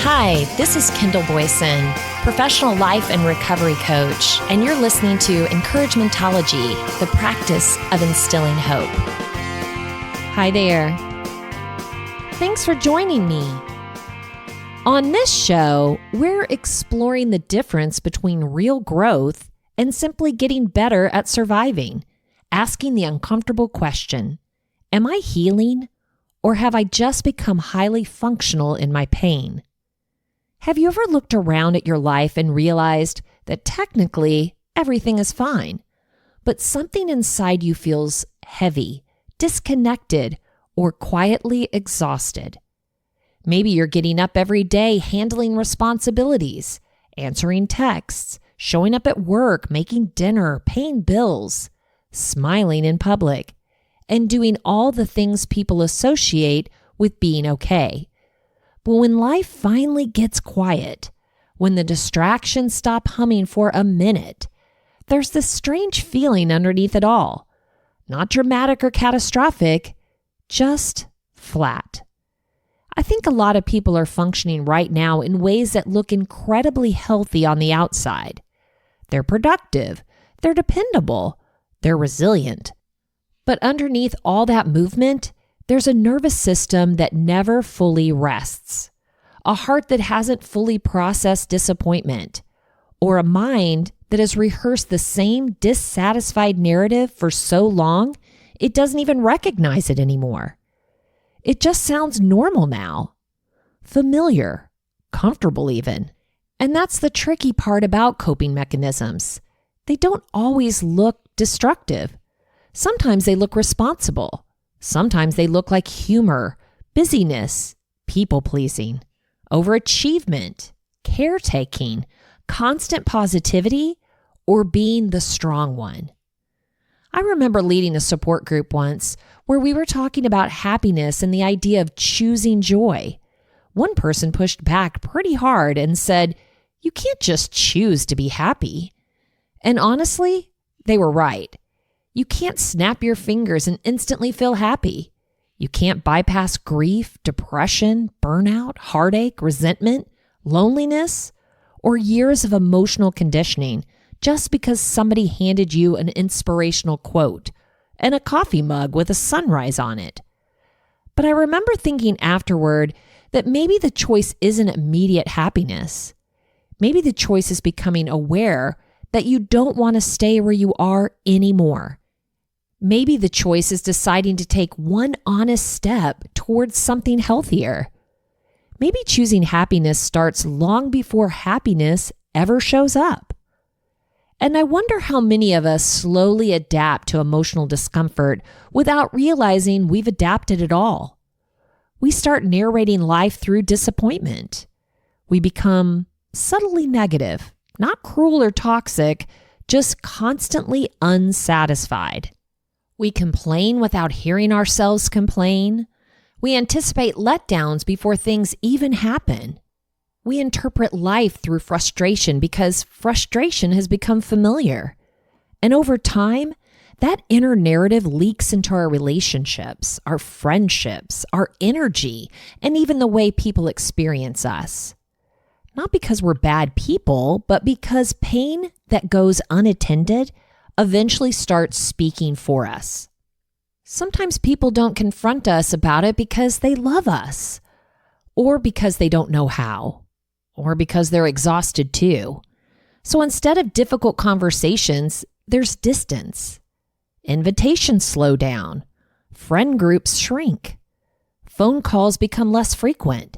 Hi, this is Kendall Boyson, professional life and recovery coach, and you're listening to Encouragementology, the practice of instilling hope. Hi there. Thanks for joining me. On this show, we're exploring the difference between real growth and simply getting better at surviving, asking the uncomfortable question, am I healing, or have I just become highly functional in my pain? Have you ever looked around at your life and realized that technically everything is fine, but something inside you feels heavy, disconnected, or quietly exhausted? Maybe you're getting up every day handling responsibilities, answering texts, showing up at work, making dinner, paying bills, smiling in public, and doing all the things people associate with being okay. But when life finally gets quiet, when the distractions stop humming for a minute, there's this strange feeling underneath it all. Not dramatic or catastrophic, just flat. I think a lot of people are functioning right now in ways that look incredibly healthy on the outside. They're productive, they're dependable, they're resilient. But underneath all that movement, there's a nervous system that never fully rests, a heart that hasn't fully processed disappointment, or a mind that has rehearsed the same dissatisfied narrative for so long it doesn't even recognize it anymore. It just sounds normal now, familiar, comfortable even. And that's the tricky part about coping mechanisms. They don't always look destructive. Sometimes they look responsible. Sometimes they look like humor, busyness, people-pleasing, overachievement, caretaking, constant positivity, or being the strong one. I remember leading a support group once where we were talking about happiness and the idea of choosing joy. One person pushed back pretty hard and said, "You can't just choose to be happy." And honestly, they were right. You can't snap your fingers and instantly feel happy. You can't bypass grief, depression, burnout, heartache, resentment, loneliness, or years of emotional conditioning just because somebody handed you an inspirational quote and a coffee mug with a sunrise on it. But I remember thinking afterward that maybe the choice isn't immediate happiness. Maybe the choice is becoming aware that you don't want to stay where you are anymore. Maybe the choice is deciding to take one honest step towards something healthier. Maybe choosing happiness starts long before happiness ever shows up. And I wonder how many of us slowly adapt to emotional discomfort without realizing we've adapted at all. We start narrating life through disappointment. We become subtly negative, not cruel or toxic, just constantly unsatisfied. We complain without hearing ourselves complain. We anticipate letdowns before things even happen. We interpret life through frustration because frustration has become familiar. And over time, that inner narrative leaks into our relationships, our friendships, our energy, and even the way people experience us. Not because we're bad people, but because pain that goes unattended eventually starts speaking for us. Sometimes people don't confront us about it because they love us, or because they don't know how, or because they're exhausted too. So instead of difficult conversations, there's distance. Invitations slow down. Friend groups shrink. Phone calls become less frequent.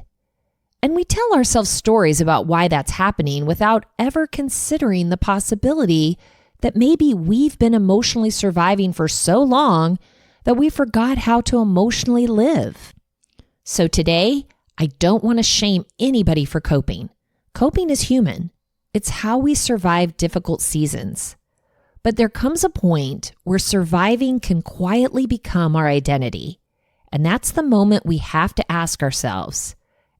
And we tell ourselves stories about why that's happening without ever considering the possibility that maybe we've been emotionally surviving for so long that we forgot how to emotionally live. So today, I don't want to shame anybody for coping. Coping is human. It's how we survive difficult seasons. But there comes a point where surviving can quietly become our identity. And that's the moment we have to ask ourselves,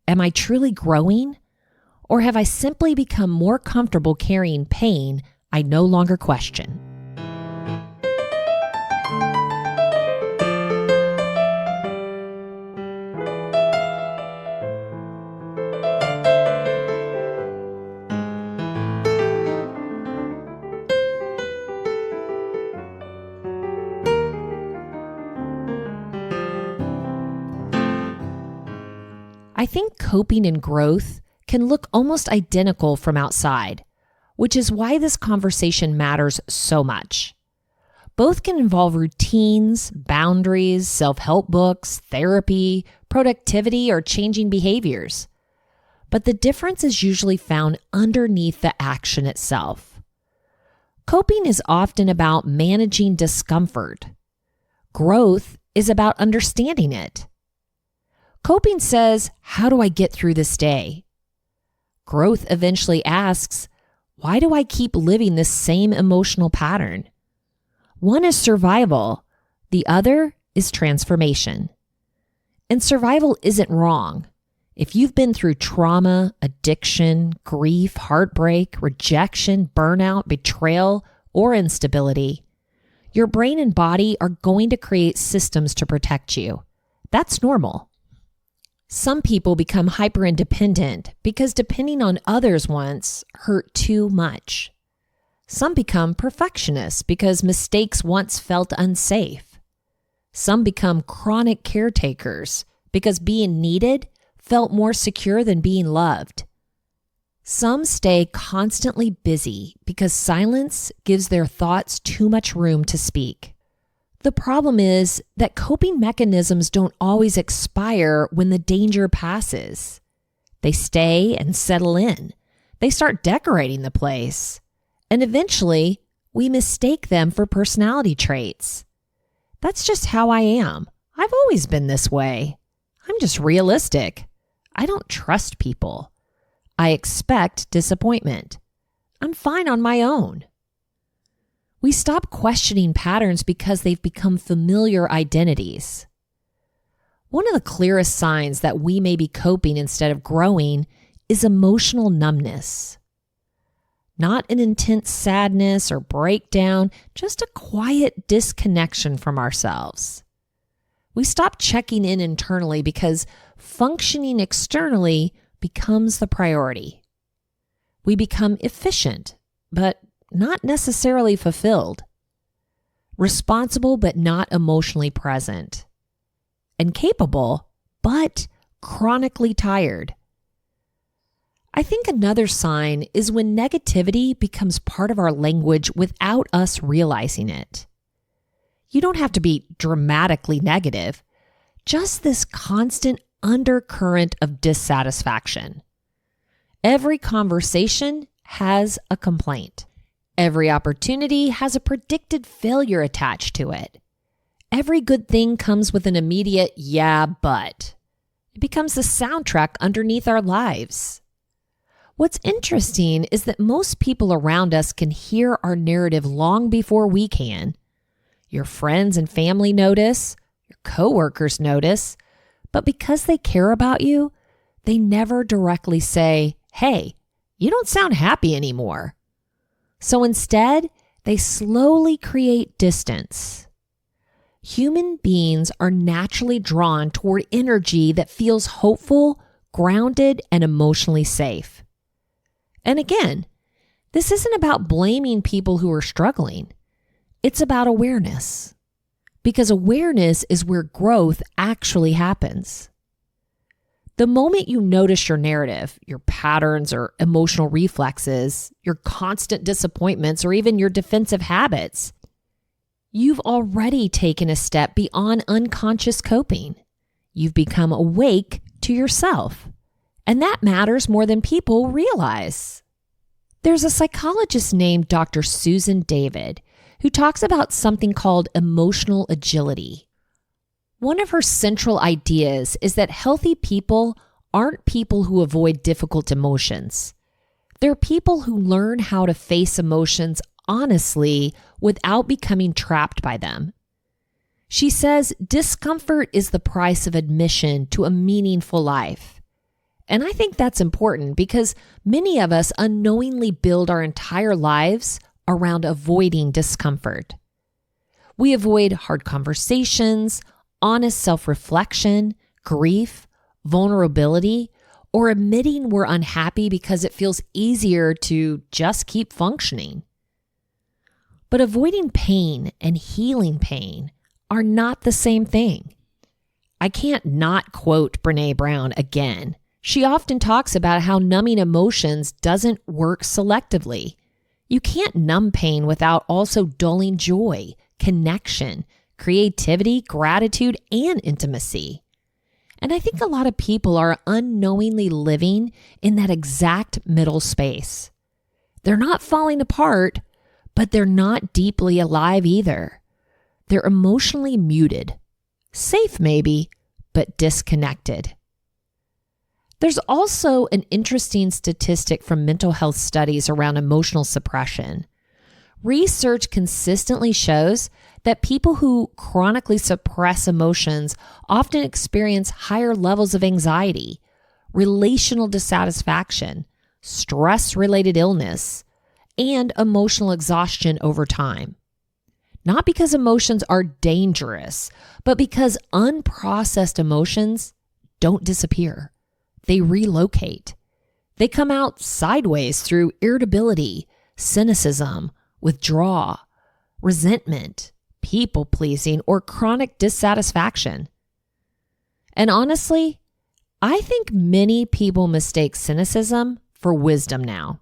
am I truly growing? Or have I simply become more comfortable carrying pain I no longer question? I think coping and growth can look almost identical from outside, which is why this conversation matters so much. Both can involve routines, boundaries, self-help books, therapy, productivity, or changing behaviors. But the difference is usually found underneath the action itself. Coping is often about managing discomfort. Growth is about understanding it. Coping says, how do I get through this day? Growth eventually asks, why do I keep living this same emotional pattern? One is survival, the other is transformation. And survival isn't wrong. If you've been through trauma, addiction, grief, heartbreak, rejection, burnout, betrayal, or instability, your brain and body are going to create systems to protect you. That's normal. Some people become hyper-independent because depending on others once hurt too much. Some become perfectionists because mistakes once felt unsafe. Some become chronic caretakers because being needed felt more secure than being loved. Some stay constantly busy because silence gives their thoughts too much room to speak. The problem is that coping mechanisms don't always expire when the danger passes. They stay and settle in. They start decorating the place. And eventually, we mistake them for personality traits. That's just how I am. I've always been this way. I'm just realistic. I don't trust people. I expect disappointment. I'm fine on my own. We stop questioning patterns because they've become familiar identities. One of the clearest signs that we may be coping instead of growing is emotional numbness. Not an intense sadness or breakdown, just a quiet disconnection from ourselves. We stop checking in internally because functioning externally becomes the priority. We become efficient, but not necessarily fulfilled. Responsible, but not emotionally present. And capable, but chronically tired. I think another sign is when negativity becomes part of our language without us realizing it. You don't have to be dramatically negative, just this constant undercurrent of dissatisfaction. Every conversation has a complaint. Every opportunity has a predicted failure attached to it. Every good thing comes with an immediate yeah, but. It becomes the soundtrack underneath our lives. What's interesting is that most people around us can hear our narrative long before we can. Your friends and family notice, your coworkers notice, but because they care about you, they never directly say, hey, you don't sound happy anymore. So instead, they slowly create distance. Human beings are naturally drawn toward energy that feels hopeful, grounded, and emotionally safe. And again, this isn't about blaming people who are struggling. It's about awareness. Because awareness is where growth actually happens. The moment you notice your narrative, your patterns or emotional reflexes, your constant disappointments, or even your defensive habits, you've already taken a step beyond unconscious coping. You've become awake to yourself. And that matters more than people realize. There's a psychologist named Dr. Susan David who talks about something called emotional agility. One of her central ideas is that healthy people aren't people who avoid difficult emotions. They're people who learn how to face emotions honestly without becoming trapped by them. She says discomfort is the price of admission to a meaningful life. And I think that's important because many of us unknowingly build our entire lives around avoiding discomfort. We avoid hard conversations, honest self-reflection, grief, vulnerability, or admitting we're unhappy because it feels easier to just keep functioning. But avoiding pain and healing pain are not the same thing. I can't not quote Brené Brown again. She often talks about how numbing emotions doesn't work selectively. You can't numb pain without also dulling joy, connection, creativity, gratitude, and intimacy. And I think a lot of people are unknowingly living in that exact middle space. They're not falling apart, but they're not deeply alive either. They're emotionally muted, safe maybe, but disconnected. There's also an interesting statistic from mental health studies around emotional suppression. Research consistently shows that people who chronically suppress emotions often experience higher levels of anxiety, relational dissatisfaction, stress-related illness, and emotional exhaustion over time. Not because emotions are dangerous, but because unprocessed emotions don't disappear. They relocate. They come out sideways through irritability, cynicism, withdrawal, resentment, people-pleasing, or chronic dissatisfaction. And honestly, I think many people mistake cynicism for wisdom now.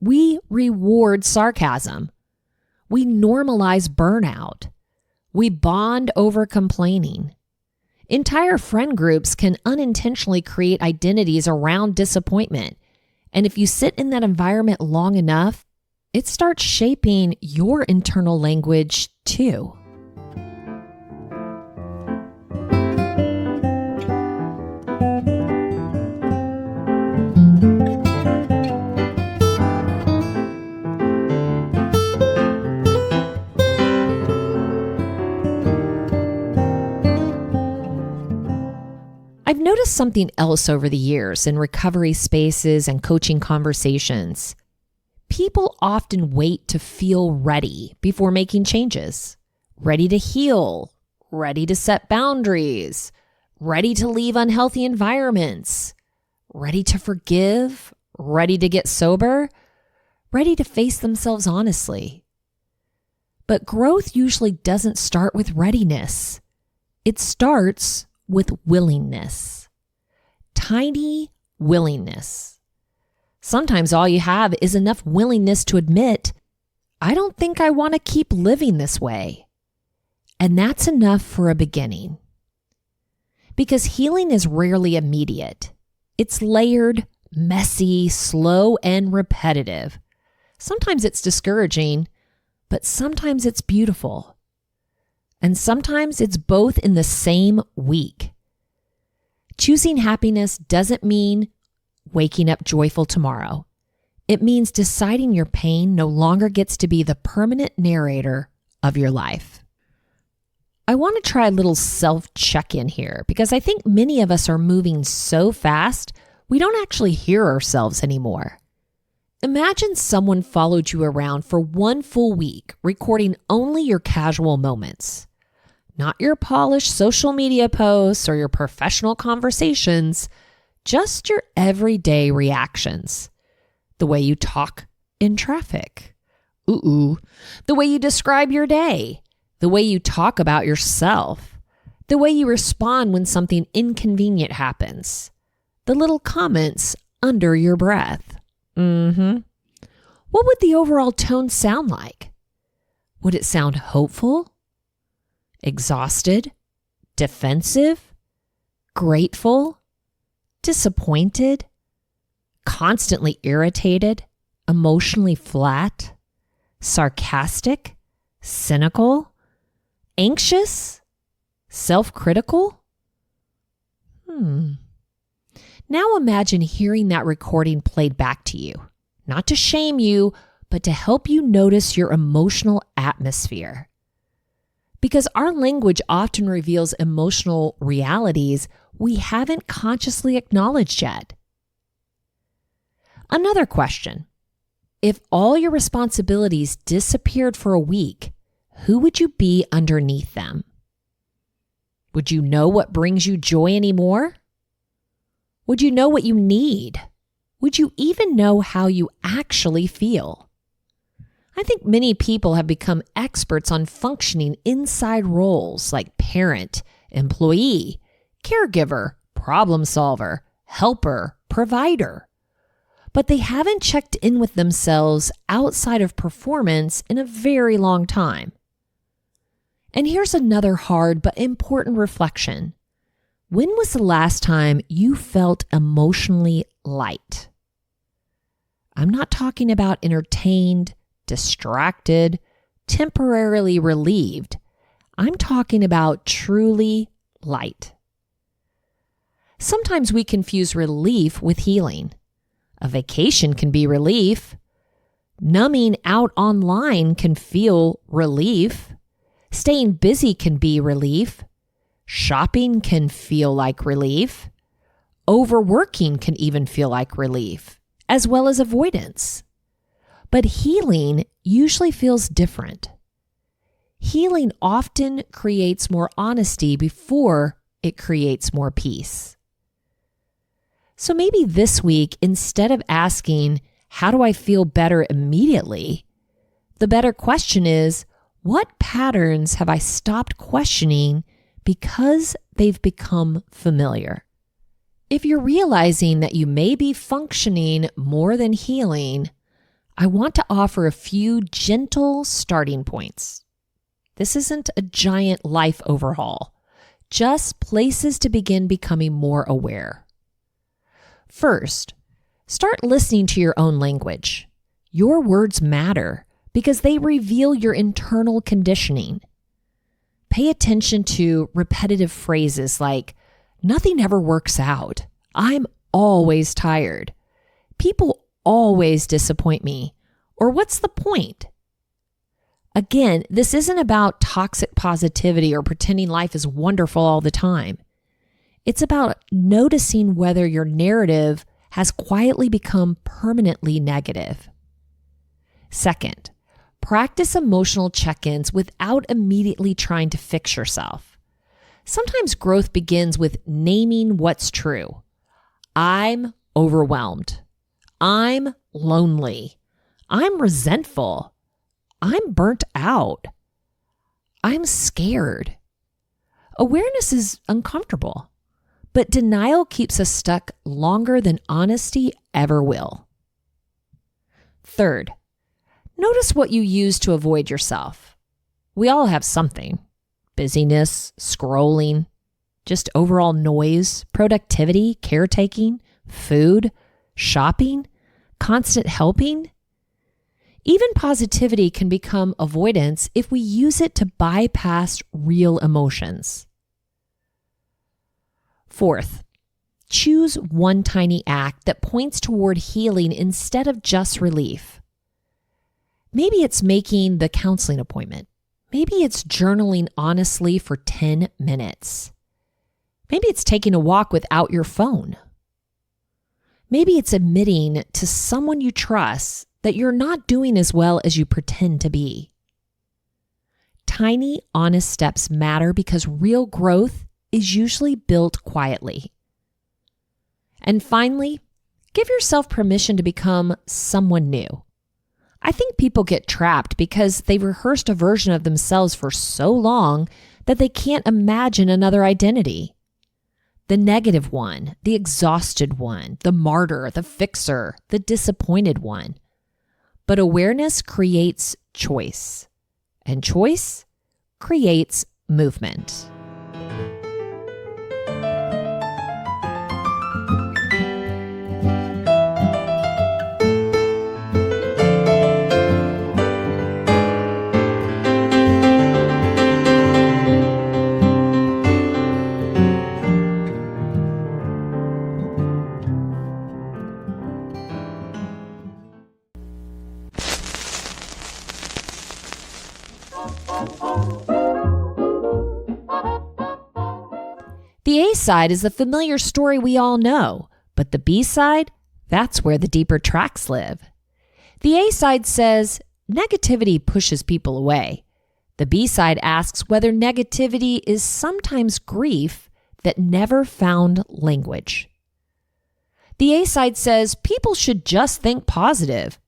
We reward sarcasm. We normalize burnout. We bond over complaining. Entire friend groups can unintentionally create identities around disappointment. And if you sit in that environment long enough, it starts shaping your internal language too. I've noticed something else over the years in recovery spaces and coaching conversations. People often wait to feel ready before making changes, ready to heal, ready to set boundaries, ready to leave unhealthy environments, ready to forgive, ready to get sober, ready to face themselves honestly. But growth usually doesn't start with readiness. It starts with willingness. Tiny willingness. Sometimes all you have is enough willingness to admit, I don't think I want to keep living this way. And that's enough for a beginning. Because healing is rarely immediate. It's layered, messy, slow, and repetitive. Sometimes it's discouraging, but sometimes it's beautiful. And sometimes it's both in the same week. Choosing happiness doesn't mean waking up joyful tomorrow. It means deciding your pain no longer gets to be the permanent narrator of your life. I want to try a little self-check-in here because I think many of us are moving so fast, we don't actually hear ourselves anymore. Imagine someone followed you around for one full week, recording only your casual moments. Not your polished social media posts or your professional conversations, just your everyday reactions. The way you talk in traffic. The way you describe your day. The way you talk about yourself. The way you respond when something inconvenient happens. The little comments under your breath. What would the overall tone sound like? Would it sound hopeful? Exhausted? Defensive? Grateful? Disappointed? Constantly irritated? Emotionally flat? Sarcastic? Cynical? Anxious? Self-critical? Now imagine hearing that recording played back to you. Not to shame you, but to help you notice your emotional atmosphere. Because our language often reveals emotional realities we haven't consciously acknowledged yet. Another question. If all your responsibilities disappeared for a week, who would you be underneath them? Would you know what brings you joy anymore? Would you know what you need? Would you even know how you actually feel? I think many people have become experts on functioning inside roles like parent, employee, caregiver, problem solver, helper, provider. But they haven't checked in with themselves outside of performance in a very long time. And here's another hard but important reflection. When was the last time you felt emotionally light? I'm not talking about entertained, distracted, temporarily relieved. I'm talking about truly light. Sometimes we confuse relief with healing. A vacation can be relief. Numbing out online can feel relief. Staying busy can be relief. Shopping can feel like relief. Overworking can even feel like relief, as well as avoidance. But healing usually feels different. Healing often creates more honesty before it creates more peace. So maybe this week, instead of asking, how do I feel better immediately? The better question is, what patterns have I stopped questioning because they've become familiar? If you're realizing that you may be functioning more than healing, I want to offer a few gentle starting points. This isn't a giant life overhaul, just places to begin becoming more aware. First, start listening to your own language. Your words matter because they reveal your internal conditioning. Pay attention to repetitive phrases like, nothing ever works out. I'm always tired. People always disappoint me. Or what's the point? Again, this isn't about toxic positivity or pretending life is wonderful all the time. It's about noticing whether your narrative has quietly become permanently negative. Second, practice emotional check-ins without immediately trying to fix yourself. Sometimes growth begins with naming what's true. I'm overwhelmed. I'm lonely. I'm resentful. I'm burnt out. I'm scared. Awareness is uncomfortable, but denial keeps us stuck longer than honesty ever will. Third, notice what you use to avoid yourself. We all have something. Busyness, scrolling, just overall noise, productivity, caretaking, food, shopping, constant helping. Even positivity can become avoidance if we use it to bypass real emotions. Fourth, choose one tiny act that points toward healing instead of just relief. Maybe it's making the counseling appointment. Maybe it's journaling honestly for 10 minutes. Maybe it's taking a walk without your phone. Maybe it's admitting to someone you trust that you're not doing as well as you pretend to be. Tiny, honest steps matter because real growth is usually built quietly. And finally, give yourself permission to become someone new. I think people get trapped because they've rehearsed a version of themselves for so long that they can't imagine another identity. The negative one, the exhausted one, the martyr, the fixer, the disappointed one. But awareness creates choice, and choice creates movement. The A side is the familiar story we all know, but the B side, that's where the deeper tracks live. The A side says negativity pushes people away. The B side asks whether negativity is sometimes grief that never found language. The A side says people should just think positive.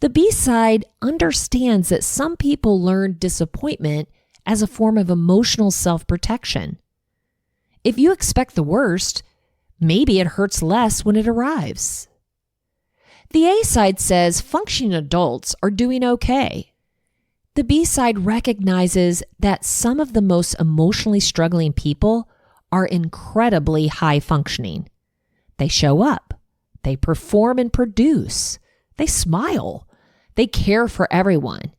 The B side understands that some people learn disappointment as a form of emotional self-protection. If you expect the worst, maybe it hurts less when it arrives. The A side says functioning adults are doing okay. The B side recognizes that some of the most emotionally struggling people are incredibly high functioning. They show up, they perform and produce, they smile, they care for everyone,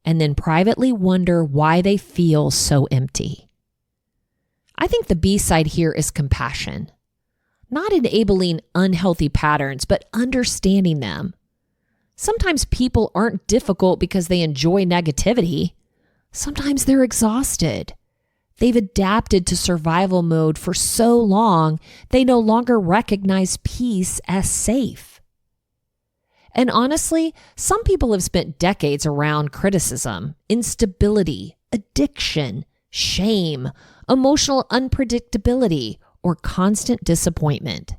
and then privately wonder why they feel so empty. I think the B side here is compassion, not enabling unhealthy patterns, but understanding them. Sometimes people aren't difficult because they enjoy negativity. Sometimes they're exhausted. They've adapted to survival mode for so long, they no longer recognize peace as safe. And honestly, some people have spent decades around criticism, instability, addiction, shame, emotional unpredictability, or constant disappointment.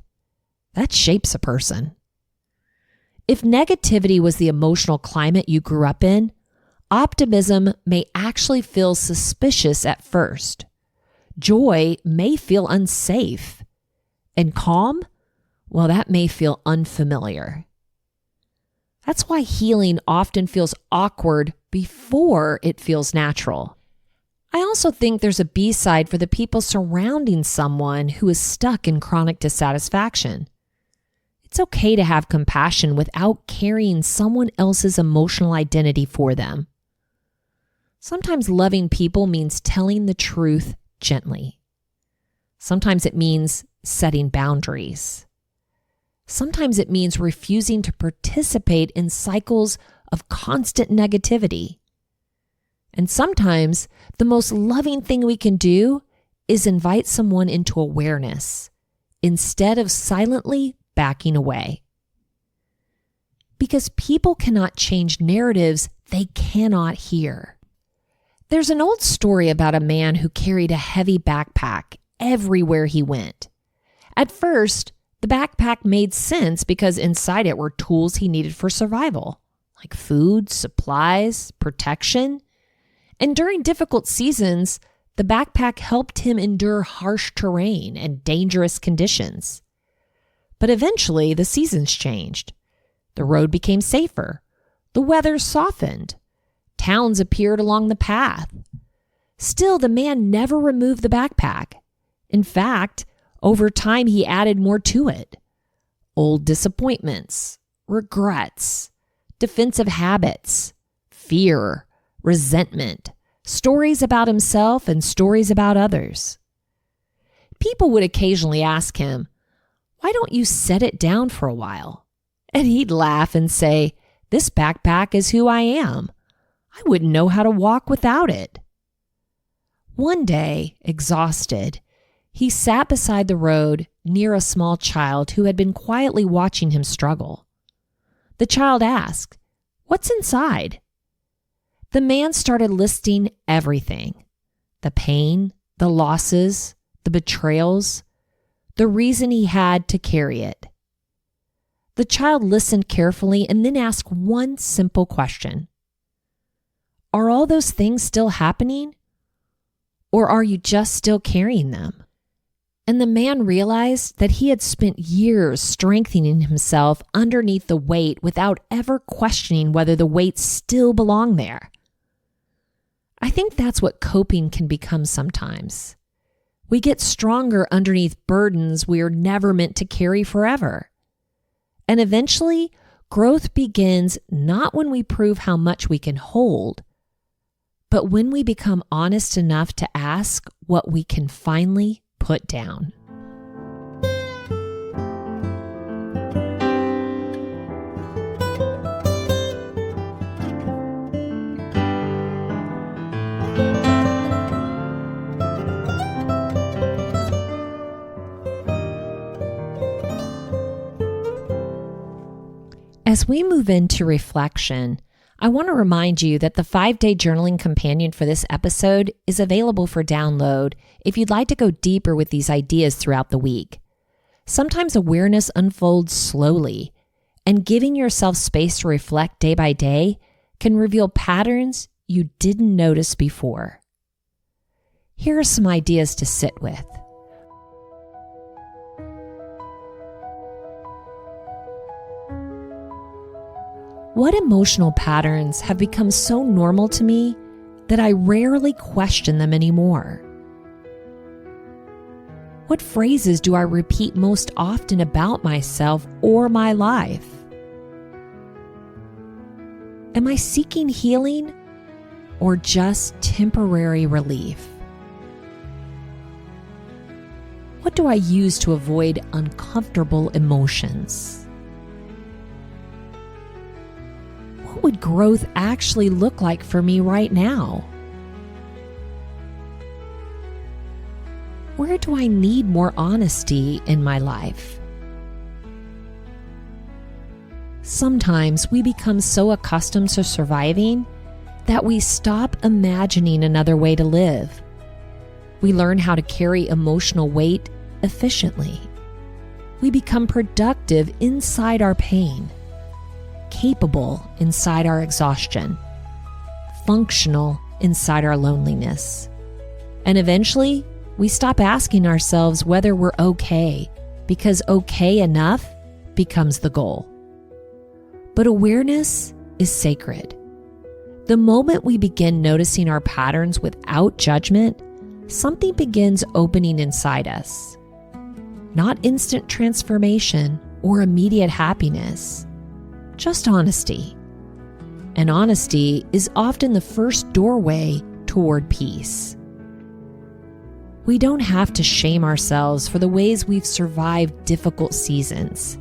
That shapes a person. If negativity was the emotional climate you grew up in, optimism may actually feel suspicious at first. Joy may feel unsafe. And calm, well, that may feel unfamiliar. That's why healing often feels awkward before it feels natural. I also think there's a B side for the people surrounding someone who is stuck in chronic dissatisfaction. It's okay to have compassion without carrying someone else's emotional identity for them. Sometimes loving people means telling the truth gently. Sometimes it means setting boundaries. Sometimes it means refusing to participate in cycles of constant negativity. And sometimes the most loving thing we can do is invite someone into awareness instead of silently backing away. Because people cannot change narratives they cannot hear. There's an old story about a man who carried a heavy backpack everywhere he went. At first, the backpack made sense because inside it were tools he needed for survival, like food, supplies, protection. And during difficult seasons, the backpack helped him endure harsh terrain and dangerous conditions. But eventually, the seasons changed. The road became safer. The weather softened. Towns appeared along the path. Still, the man never removed the backpack. In fact, over time, he added more to it. Old disappointments, regrets, defensive habits, fear, resentment, stories about himself and stories about others. People would occasionally ask him, "Why don't you set it down for a while?" And he'd laugh and say, "This backpack is who I am. I wouldn't know how to walk without it." One day, exhausted, he sat beside the road near a small child who had been quietly watching him struggle. The child asked, "What's inside?" The man started listing everything: the pain, the losses, the betrayals, the reason he had to carry it. The child listened carefully and then asked one simple question: "Are all those things still happening? Or are you just still carrying them?" And the man realized that he had spent years strengthening himself underneath the weight without ever questioning whether the weight still belonged there. I think that's what coping can become sometimes. We get stronger underneath burdens we are never meant to carry forever. And eventually, growth begins not when we prove how much we can hold, but when we become honest enough to ask what we can finally put down. As we move into reflection, I want to remind you that the 5-day journaling companion for this episode is available for download if you'd like to go deeper with these ideas throughout the week. Sometimes awareness unfolds slowly, and giving yourself space to reflect day by day can reveal patterns you didn't notice before. Here are some ideas to sit with. What emotional patterns have become so normal to me that I rarely question them anymore? What phrases do I repeat most often about myself or my life? Am I seeking healing or just temporary relief? What do I use to avoid uncomfortable emotions? What would growth actually look like for me right now? Where do I need more honesty in my life? Sometimes we become so accustomed to surviving that we stop imagining another way to live. We learn how to carry emotional weight efficiently. We become productive inside our pain, capable inside our exhaustion, functional inside our loneliness. And eventually, we stop asking ourselves whether we're okay, because okay enough becomes the goal. But awareness is sacred. The moment we begin noticing our patterns without judgment, something begins opening inside us. Not instant transformation or immediate happiness, just honesty. And honesty is often the first doorway toward peace. We don't have to shame ourselves for the ways we've survived difficult seasons.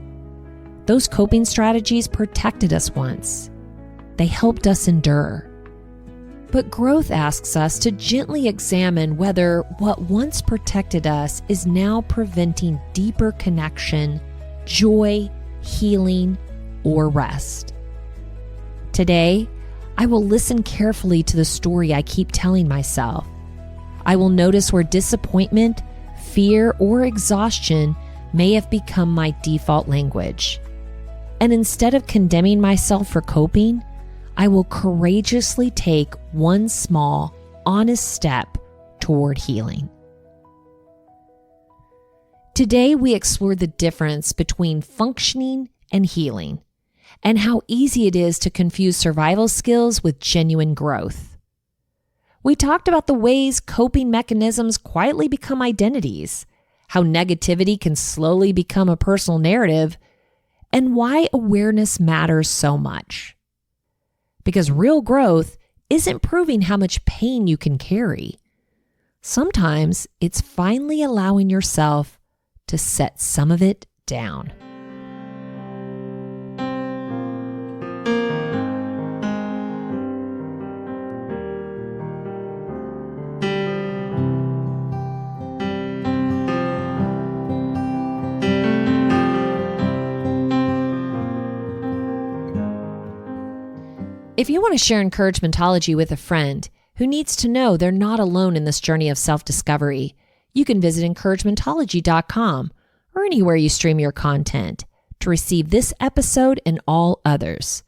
Those coping strategies protected us once. They helped us endure. But growth asks us to gently examine whether what once protected us is now preventing deeper connection, joy, healing, or rest. Today, I will listen carefully to the story I keep telling myself. I will notice where disappointment, fear, or exhaustion may have become my default language. And instead of condemning myself for coping, I will courageously take one small, honest step toward healing. Today, we explore the difference between functioning and healing, and how easy it is to confuse survival skills with genuine growth. We talked about the ways coping mechanisms quietly become identities, how negativity can slowly become a personal narrative, and why awareness matters so much. Because real growth isn't proving how much pain you can carry. Sometimes it's finally allowing yourself to set some of it down. If you want to share Encouragementology with a friend who needs to know they're not alone in this journey of self-discovery, you can visit encouragementology.com or anywhere you stream your content to receive this episode and all others.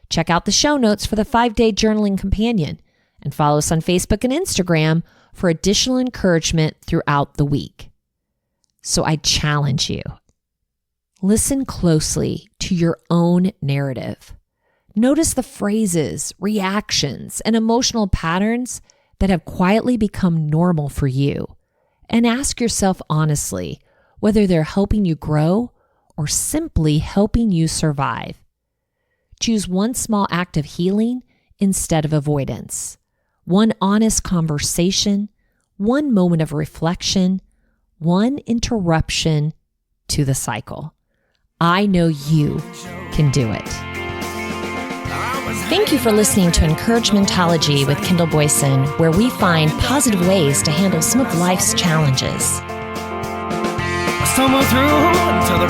Check out the show notes for the 5-day journaling companion and follow us on Facebook and Instagram for additional encouragement throughout the week. So I challenge you, listen closely to your own narrative. Notice the phrases, reactions, and emotional patterns that have quietly become normal for you, and ask yourself honestly whether they're helping you grow or simply helping you survive. Choose one small act of healing instead of avoidance, one honest conversation, one moment of reflection, one interruption to the cycle. I know you can do it. Thank you for listening to Encouragementology with Kendall Boyson, where we find positive ways to handle some of life's challenges. I stumble through until the